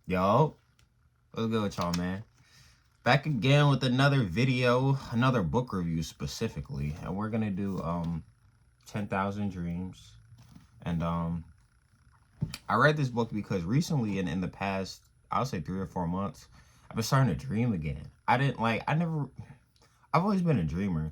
Yo, what's good with y'all, man? Back again with another video, another book review specifically, and we're gonna do 10,000 Dreams. And I read this book because recently, in the past, I'll say 3 or 4 months, I've been starting to dream again. I've always been a dreamer,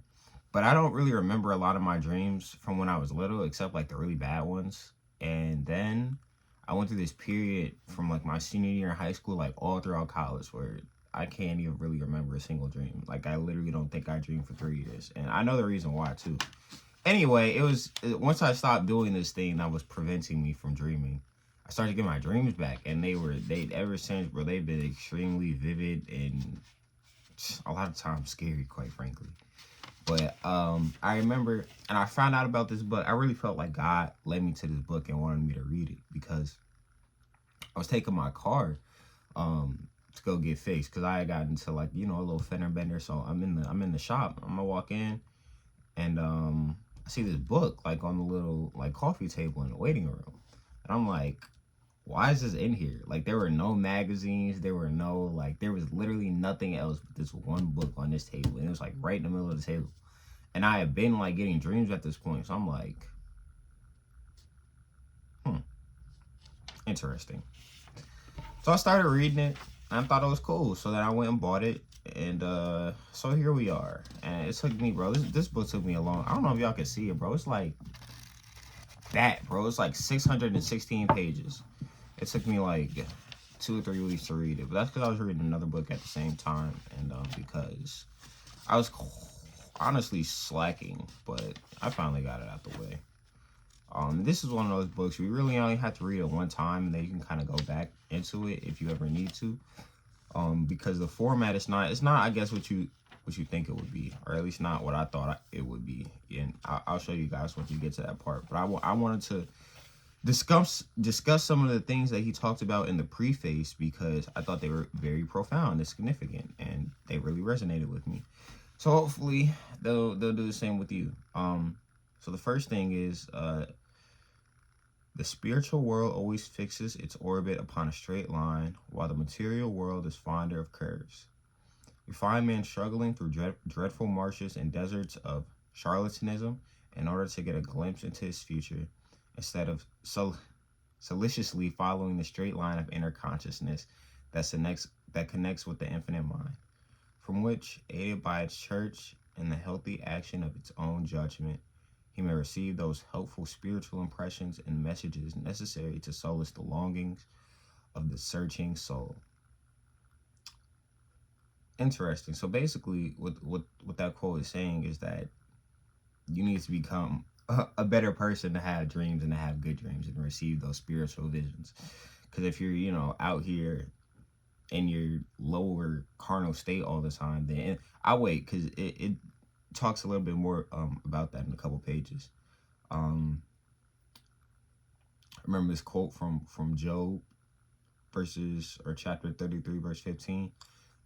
but I don't really remember a lot of my dreams from when I was little, except like the really bad ones. And then I went through this period from like my senior year in high school, like all throughout college, where I can't even really remember a single dream. Like I literally don't think I dreamed for 3 years, and I know the reason why too. Anyway, it was once I stopped doing this thing that was preventing me from dreaming. I started to get my dreams back, and they ever since, bro. They've been extremely vivid and a lot of times scary, quite frankly. But I remember, and I found out about this book. I really felt like God led me to this book and wanted me to read it because I was taking my car to go get fixed because I had gotten into like a little fender bender. So I'm in the shop. I'm gonna walk in and I see this book like on the little like coffee table in the waiting room, and I'm like, why is this in here? Like there were no magazines, there was literally nothing else but this one book on this table, and it was like right in the middle of the table. And I had been like getting dreams at this point, so I'm like, interesting. So I started reading it, and I thought it was cool. So then I went and bought it, and so here we are. And it took me, bro. This book took me a long. I don't know if y'all can see it, bro. It's like that, bro. It's like 616 pages. It took me like 2 or 3 weeks to read it, but that's because I was reading another book at the same time, and because I was honestly slacking, but I finally got it out the way. This is one of those books we really only have to read it one time, and then you can kind of go back into it if you ever need to. Because the format it's not I guess what you think it would be, or at least not what I thought it would be. And I'll show you guys once you get to that part. But I wanted to discuss some of the things that he talked about in the preface because I thought they were very profound and significant, and they really resonated with me. So hopefully they'll do the same with you. So the first thing is the spiritual world always fixes its orbit upon a straight line, while the material world is fonder of curves. We find men struggling through dreadful marshes and deserts of charlatanism in order to get a glimpse into his future, instead of solicitously following the straight line of inner consciousness that connects with the infinite mind, from which, aided by its church and the healthy action of its own judgment, he may receive those helpful spiritual impressions and messages necessary to solace the longings of the searching soul. Interesting. So basically, what that quote is saying is that you need to become a better person to have dreams and to have good dreams and receive those spiritual visions. Because if you're, out here in your lower carnal state all the time, then I wait because it talks a little bit more about that in a couple pages. I remember this quote from Job chapter 33 verse 15.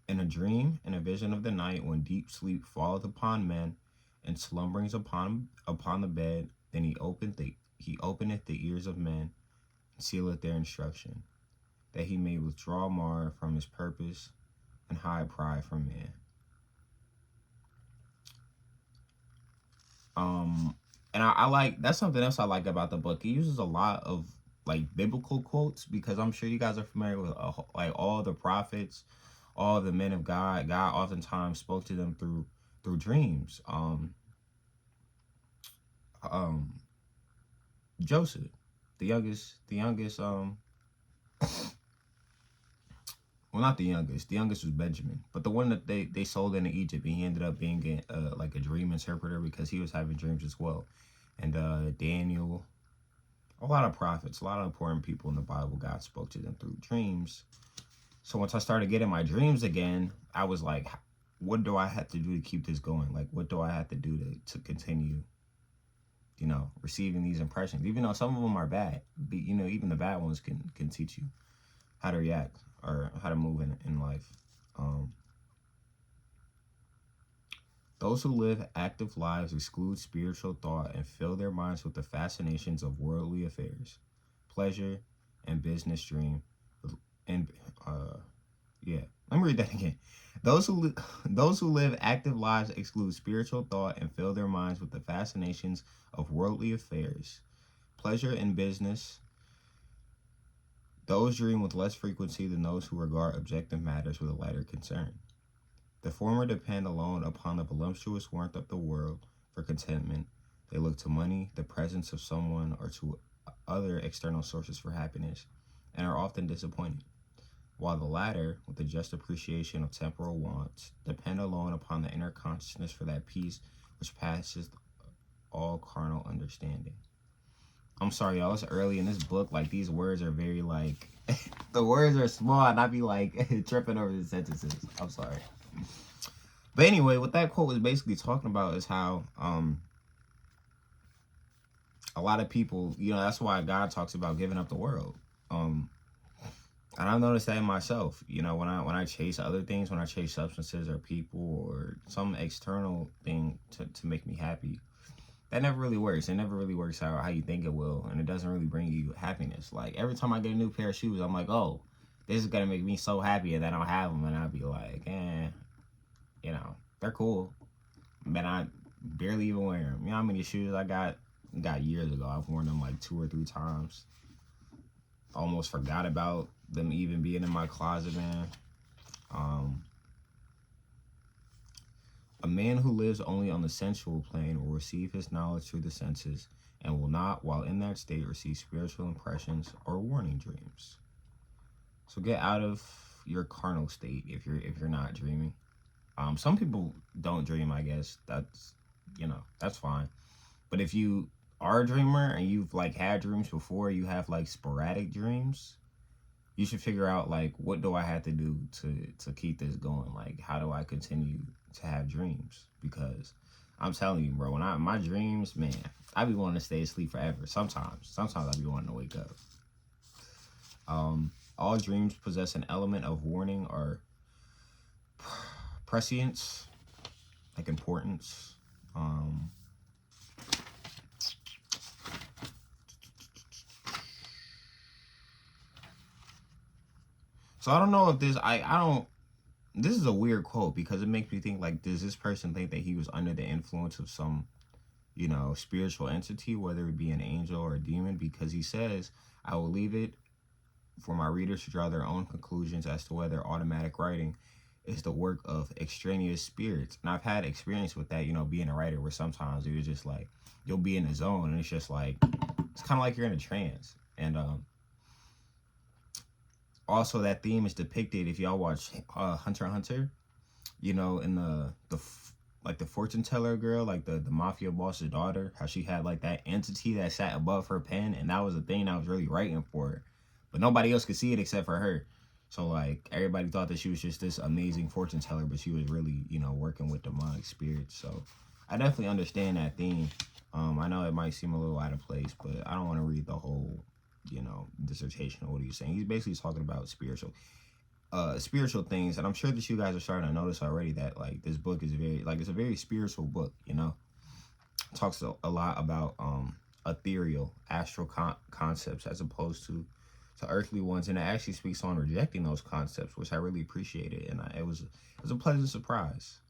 In a dream, in a vision of the night, when deep sleep falleth upon men, and slumberings upon the bed, then he openeth the ears of men, and sealeth their instruction, that he may withdraw Mara from his purpose, and hide pride from man. And I like, that's something else I like about the book. He uses a lot of like biblical quotes, because I'm sure you guys are familiar with like all the prophets, all the men of God. God oftentimes spoke to them through dreams. Joseph, the youngest, well, not the youngest. The youngest was Benjamin, but the one that they sold into Egypt, and he ended up being like a dream interpreter because he was having dreams as well. And Daniel, a lot of prophets, a lot of important people in the Bible, God spoke to them through dreams. So once I started getting my dreams again, I was like, what do I have to do to keep this going? Like, what do I have to do to continue, receiving these impressions? Even though some of them are bad, even the bad ones can teach you how to react or how to move in life. Those who live active lives exclude spiritual thought and fill their minds with the fascinations of worldly affairs, pleasure, and business dream, and Yeah, let me read that again. Those who live active lives exclude spiritual thought and fill their minds with the fascinations of worldly affairs, pleasure and business. Those dream with less frequency than those who regard objective matters with a lighter concern. The former depend alone upon the voluptuous warmth of the world for contentment. They look to money, the presence of someone, or to other external sources for happiness, and are often disappointed. While the latter, with the just appreciation of temporal wants, depend alone upon the inner consciousness for that peace which passes all carnal understanding. I'm sorry, y'all. It's early in this book. Like, these words are very, like, the words are small, and I be, like, tripping over the sentences. I'm sorry. But anyway, what that quote was basically talking about is how, a lot of people, you know, that's why God talks about giving up the world. And I've noticed that in myself, you know, when I chase other things, when I chase substances or people or some external thing to make me happy, that never really works. It never really works out how you think it will, and it doesn't really bring you happiness. Like, every time I get a new pair of shoes, I'm like, oh, this is gonna make me so happy, and then I'll have them, and I'll be like, you know, they're cool, but I barely even wear them. You know how many shoes I got years ago? I've worn them like 2 or 3 times. Almost forgot about them even being in my closet, man. A man who lives only on the sensual plane will receive his knowledge through the senses and will not, while in that state, receive spiritual impressions or warning dreams. So get out of your carnal state if you're not dreaming. Some people don't dream, I guess. That's, you know, that's fine. But if you are a dreamer and you've like had dreams before, you have like sporadic dreams, you should figure out like, what do I have to do to keep this going? Like, how do I continue to have dreams? Because I'm telling you, bro, when my dreams, man, I be wanting to stay asleep forever. Sometimes I be wanting to wake up. All dreams possess an element of warning or prescience, like importance. So I don't know if this, I don't, this is a weird quote because it makes me think, like, does this person think that he was under the influence of some, you know, spiritual entity, whether it be an angel or a demon? Because he says, I will leave it for my readers to draw their own conclusions as to whether automatic writing is the work of extraneous spirits. And I've had experience with that, you know, being a writer, where sometimes you're just like, you'll be in the zone and it's just like, it's kind of like you're in a trance. And also that theme is depicted if y'all watch Hunter x Hunter, you know, in the like the fortune teller girl, like the mafia boss's daughter, how she had like that entity that sat above her pen, and that was the thing that was really writing for her, but nobody else could see it except for her. So like everybody thought that she was just this amazing fortune teller, but she was really, you know, working with demonic spirits. So I definitely understand that theme. I know it might seem a little out of place, but I don't want to read the whole, you know, dissertation of what he's saying. He's basically talking about spiritual things, and I'm sure that you guys are starting to notice already that like this book is very, like, it's a very spiritual book, you know. It talks a lot about ethereal, astral concepts as opposed to earthly ones, and it actually speaks on rejecting those concepts, which I really appreciated, and it was a pleasant surprise.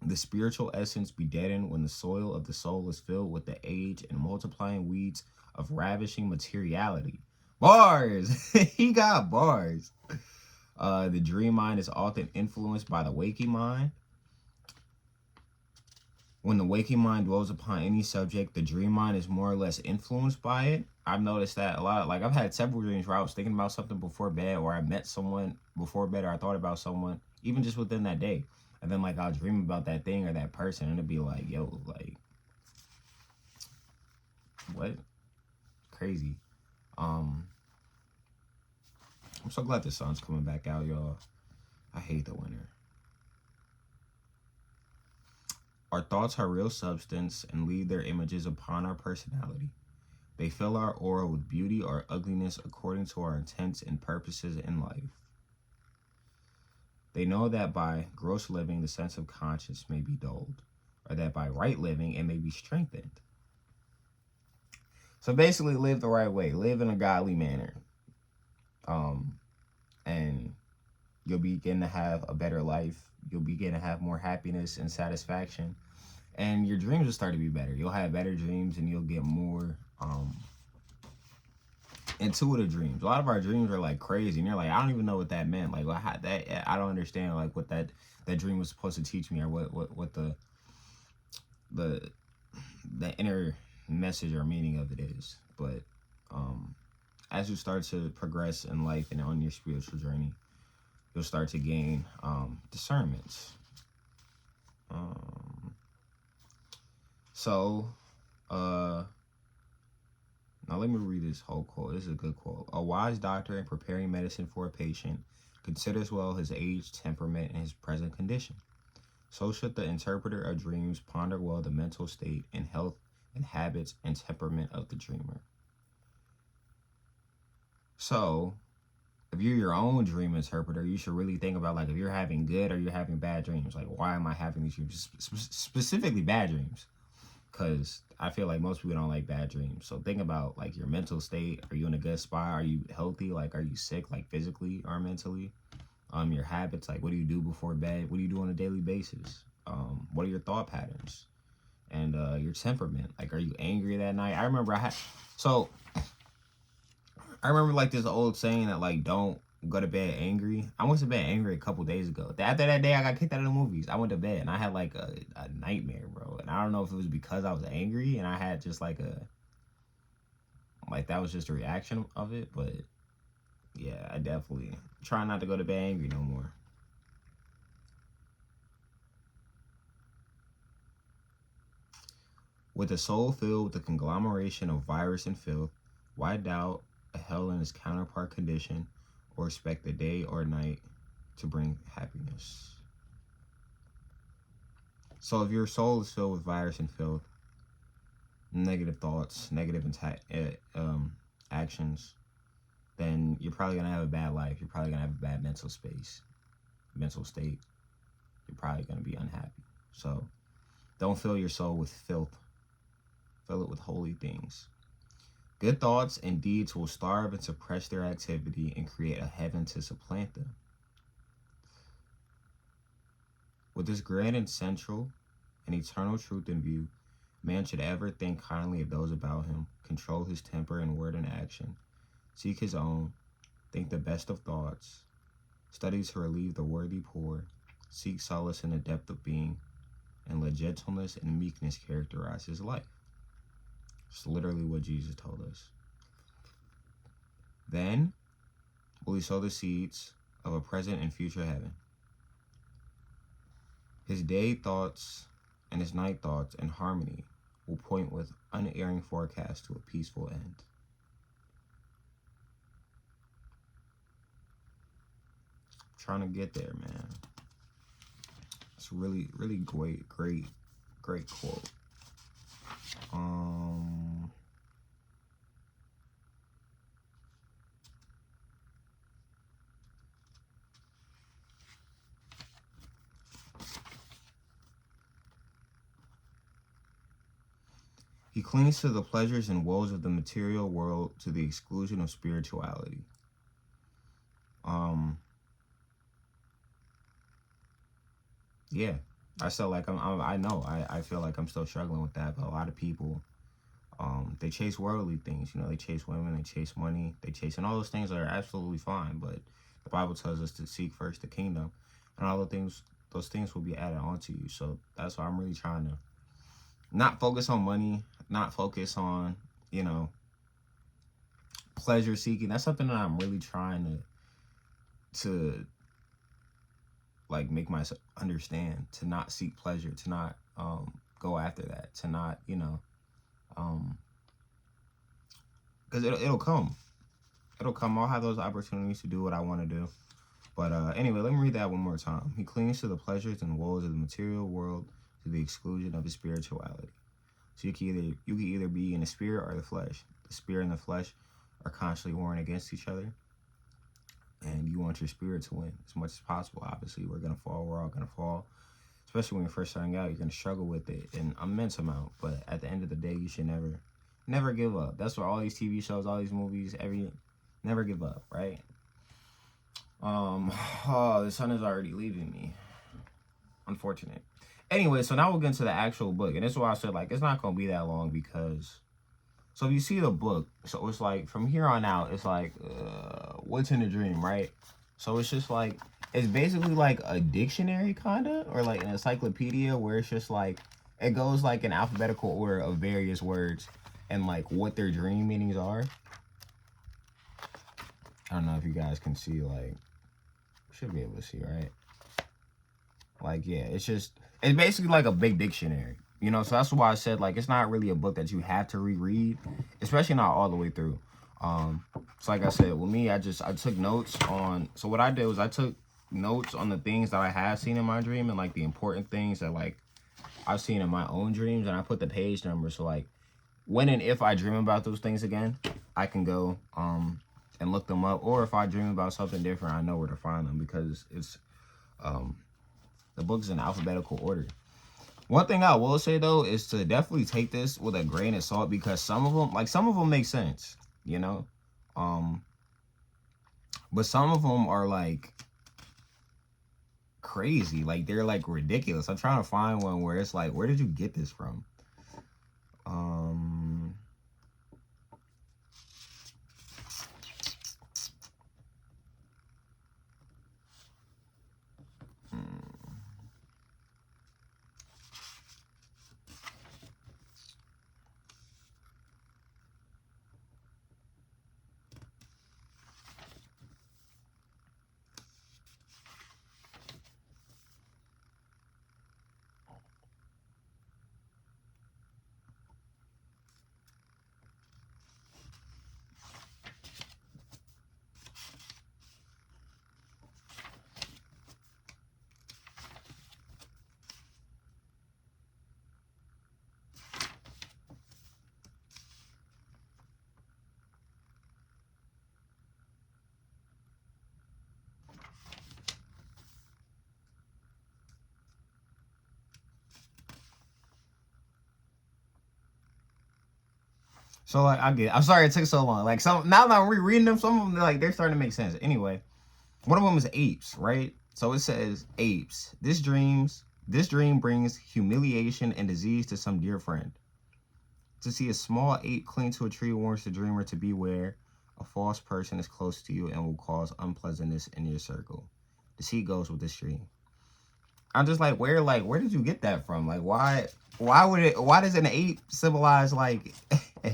The spiritual essence be deadened when the soil of the soul is filled with the age and multiplying weeds of ravishing materiality. Bars! He got bars. The dream mind is often influenced by the waking mind. When the waking mind dwells upon any subject, the dream mind is more or less influenced by it. I've noticed that a lot. Like, I've had several dreams where I was thinking about something before bed, or I met someone before bed, or I thought about someone, even just within that day. And then, like, I'll dream about that thing or that person, and it'll be like, yo, like, what? Crazy. I'm so glad the sun's coming back out, y'all. I hate the winter. Our thoughts are real substance and leave their images upon our personality. They fill our aura with beauty or ugliness according to our intents and purposes in life. They know that by gross living, the sense of conscience may be dulled, or that by right living, it may be strengthened. So basically, live the right way. Live in a godly manner. And you'll begin to have a better life. You'll begin to have more happiness and satisfaction, and your dreams will start to be better. You'll have better dreams, and you'll get more intuitive dreams. A lot of our dreams are like crazy, and you're like, I don't even know what that meant. Like, how, that I don't understand. Like, what that dream was supposed to teach me, or what the inner message or meaning of it is. But as you start to progress in life and on your spiritual journey, you'll start to gain discernments. Now let me read this whole quote. This is a good quote. A wise doctor in preparing medicine for a patient considers well his age, temperament, and his present condition. So should the interpreter of dreams ponder well the mental state and health and habits and temperament of the dreamer. So, if you're your own dream interpreter, you should really think about, like, if you're having good or you're having bad dreams. Like, why am I having these dreams? Specifically bad dreams. Because I feel like most people don't like bad dreams. So think about, like, your mental state. Are you in a good spot? Are you healthy? Like, are you sick, like, physically or mentally? Your habits, like, what do you do before bed? What do you do on a daily basis? What are your thought patterns? And your temperament. Like, are you angry that night? I remember like this old saying that, like, don't go to bed angry. I went to bed angry a couple days ago. After that day I got kicked out of the movies, I went to bed and I had like a nightmare, bro. And I don't know if it was because I was angry and I had just like that was just a reaction of it. But yeah, I definitely try not to go to bed angry no more. With a soul filled with a conglomeration of virus and filth, why doubt a hell in its counterpart condition, or expect the day or night to bring happiness? So if your soul is filled with virus and filth, negative thoughts, negative actions, then you're probably going to have a bad life. You're probably going to have a bad mental state. You're probably going to be unhappy. So don't fill your soul with filth. Fill it with holy things. Good thoughts and deeds will starve and suppress their activity and create a heaven to supplant them. With this grand and central and eternal truth in view, man should ever think kindly of those about him, control his temper in word and action, seek his own, think the best of thoughts, study to relieve the worthy poor, seek solace in the depth of being, and let gentleness and meekness characterize his life. It's literally what Jesus told us. Then will he sow the seeds of a present and future heaven. His day thoughts and his night thoughts in harmony will point with unerring forecast to a peaceful end. I'm trying to get there, man. It's really, really great quote. He clings to the pleasures and woes of the material world to the exclusion of spirituality. Yeah, I feel like I feel like I'm still struggling with that. But a lot of people, they chase worldly things. You know, they chase women, they chase money, and all those things are absolutely fine. But the Bible tells us to seek first the kingdom, and all those things will be added onto you. So that's why I'm really trying to not focus on money, not focus on, pleasure seeking. That's something that I'm really trying to like make myself understand, to not seek pleasure, to not go after that, to not, because it'll come. I'll have those opportunities to do what I want to do. But anyway, let me read that one more time. He clings to the pleasures and woes of the material world to the exclusion of his spirituality. So you can either be in the spirit or the flesh. The spirit and the flesh are constantly warring against each other, and you want your spirit to win as much as possible. Obviously, we're gonna fall. We're all gonna fall. Especially when you're first starting out, you're gonna struggle with it an immense amount. But at the end of the day, you should never give up. That's why all these TV shows, all these movies, never give up, right? Oh, the sun is already leaving me. Unfortunate. Anyway, so now we'll get into the actual book. And this is why I said, like, it's not going to be that long because... So if you see the book, so it's like, from here on out, it's like, what's in a dream, right? So it's just like, it's basically like a dictionary, kind of, or like an encyclopedia where it's just like, it goes like in alphabetical order of various words and like what their dream meanings are. I don't know if you guys can see, like, should be able to see, right? Like, yeah, it's basically like a big dictionary, you know? So that's why I said, like, it's not really a book that you have to reread, especially not all the way through. So like I said, with me, I took notes on, so what I did was I took notes on the things that I have seen in my dream and like the important things that like I've seen in my own dreams, and I put the page number. So like when and if I dream about those things again, I can go and look them up, or if I dream about something different, I know where to find them because it's the book's in alphabetical order. One thing I will say though is to definitely take this with a grain of salt, because some of them make sense, you know, but some of them are like crazy, like they're like ridiculous. I'm trying to find one where it's like, where did you get this from? So like I'm sorry it took so long. Like some now that I'm rereading them, some of them like they're starting to make sense. Anyway, one of them is apes, right? So it says apes. This dream brings humiliation and disease to some dear friend. To see a small ape cling to a tree warns the dreamer to beware. A false person is close to you and will cause unpleasantness in your circle. The sea goes with this dream. I'm just like, where did you get that from? Like, why does an ape symbolize like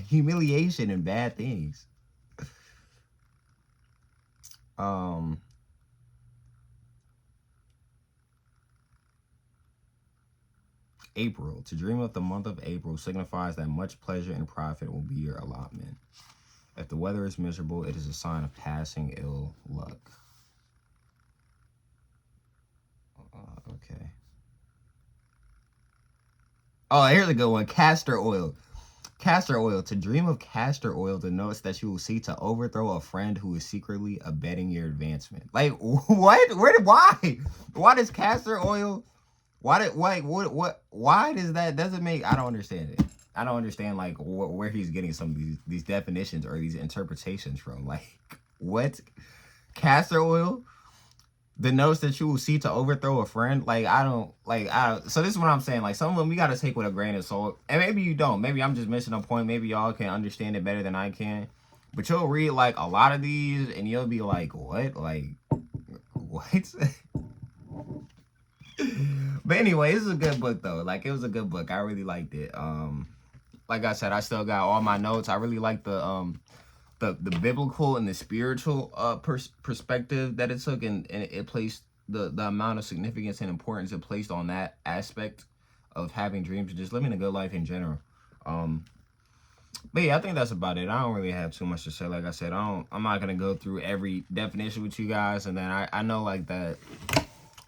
humiliation and bad things? April. To dream of the month of April signifies that much pleasure and profit will be your allotment. If the weather is miserable, it is a sign of passing ill luck. Okay. Oh, here's a good one. Castor oil. Castor oil. To dream of castor oil denotes that you will seek to overthrow a friend who is secretly abetting your advancement. Like, what? Why? Why does castor oil... Why does that... Doesn't make... I don't understand it. I don't understand, like, where he's getting some of these definitions or these interpretations from. Like, what? Castor oil denotes that you will seek to overthrow a friend. Like, I don't... So this is what I'm saying. Like, some of them we got to take with a grain of salt. And maybe you don't. Maybe I'm just missing a point. Maybe y'all can understand it better than I can. But you'll read, like, a lot of these, and you'll be like, what? Like, what? But anyway, this is a good book though. Like, it was a good book. I really liked it. Like I said, I still got all my notes. I really like the biblical and the spiritual perspective that it took, and it placed the amount of significance and importance it placed on that aspect of having dreams and just living a good life in general. But yeah, I think that's about it. I don't really have too much to say. Like I said, I'm not gonna go through every definition with you guys, and then I know like that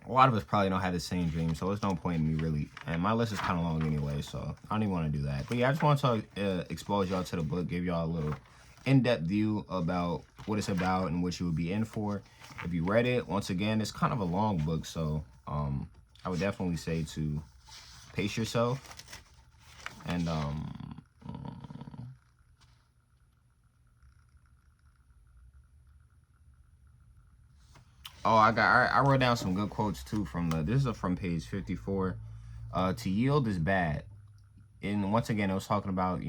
a lot of us probably don't have the same dream, so there's no point in me really. And my list is kind of long anyway, so I don't even want to do that. But yeah, I just want to expose y'all to the book, give y'all a little in-depth view about what it's about and what you would be in for if you read it. Once again, it's kind of a long book, so I would definitely say to pace yourself and Oh, I wrote down some good quotes too from this is from page 54. To yield is bad. And once again, it was talking about,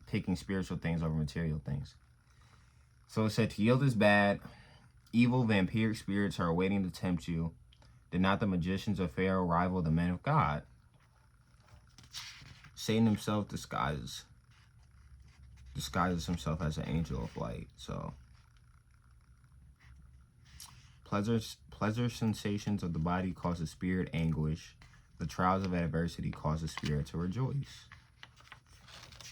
picking spiritual things over material things. So it said to yield is bad. Evil vampiric spirits are waiting to tempt you. Did not the magicians of Pharaoh rival the men of God? Satan himself disguises himself as an angel of light. So pleasure sensations of the body cause the spirit anguish. The trials of adversity cause the spirit to rejoice.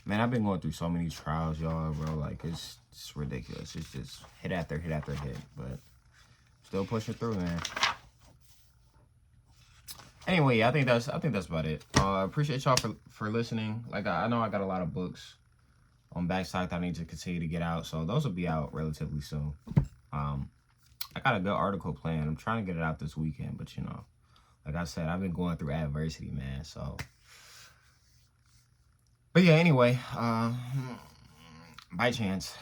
Man, I've been going through so many trials, y'all, bro. Like, it's ridiculous. It's just hit after hit after hit. But still pushing through, man. Anyway, I think that's about it. Appreciate y'all for listening. Like, I know I got a lot of books on Backstock that I need to continue to get out. So those will be out relatively soon. I got a good article planned. I'm trying to get it out this weekend. But, like I said, I've been going through adversity, man. So, but yeah, anyway, by chance.